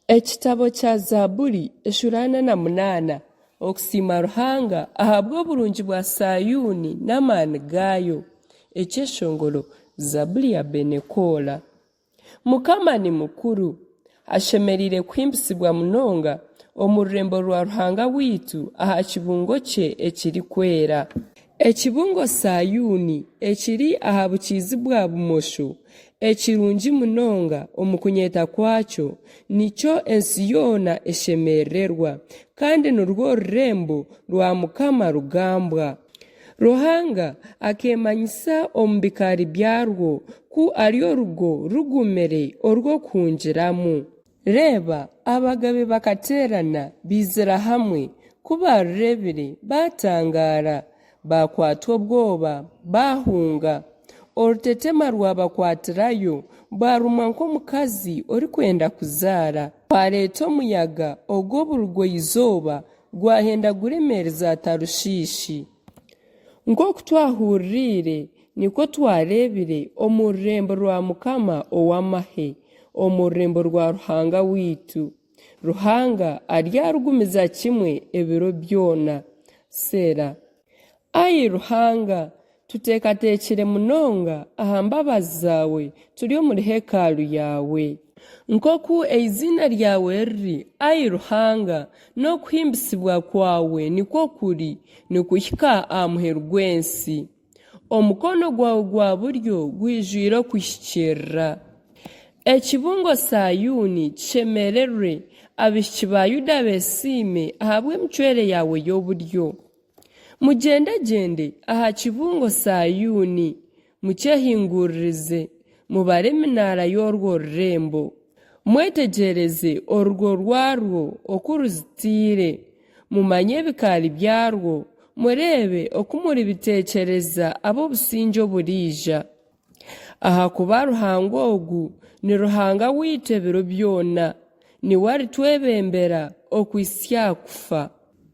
Ekitabo kya Zaaburi eshurana na munana okusiima Ruhanga ahabwa obulungi bwa Sayuni n'amaani gaayo. Ekyeshongoro Zaaburi ya Benekoola. Mukama ni mukuru, ashemereire kuhimbisibwa munonga omu rurembo rwa Ruhanga witu aha kibungo kye ekirikwera. Ekibungo Sayuni ekiri aha bukiizi bwa bumosho ekirungi munonga omu kunyeta kwakyo nikyo ensi yoona eshemererwa, kandi nirwo rurembo rwa Mukama rugambwa. Ruhanga akemanyisa omu bikaari byarwo ku aryo rugo rugumire orw'okuhungiramu. Reeba, abagabe bakaterana bizira hamwe, kubarurebire batangara, bakwatwa obwoba, bahunga. Orutetema rwabakwatirayo baruma nk'omukazi orikwenda kuzaara. Kwareeta omuyaga ogw'oburugoizooba gwahenda guremereza Tarushishi. Nk'oku twahurire niko twarebire omu rurembo rwa Mukama ow'amahe, omu rurembo rwa Ruhanga witu. Ruhanga ari arugumiza kimwe ebiro byona. Sera. Ayi Ruhanga, tutekatekere munonga aha mbabazi zawe turi omuri hekalu yawe. Nk'oku izina ryawe riri, ayi Ruhanga, n'okuhimbisibwa kwawe nikwo kuri nikuhika aha muheru gw'ensi. Omukono gwawe gwa buryo gwijwire okuhikirira. Ekibungo Sayuni kishemererwe, abishiki ba Yuda besiime ahabw'emicwere yawe y'oburyo. Mugendagende aha kibungo Sayuni, mukyehinguririze, mubare eminaara y'orwo rurembo. Mwetegereze orugo rwarwo oku ruzitiire, mumanye ebikaari byarwo, murebe oku muribiteekyereza ab'obusinge oburiija. Ahakuba Ruhanga ogu ni Ruhanga witu ebiro byona, niwe aritwebembera okwisya kufa.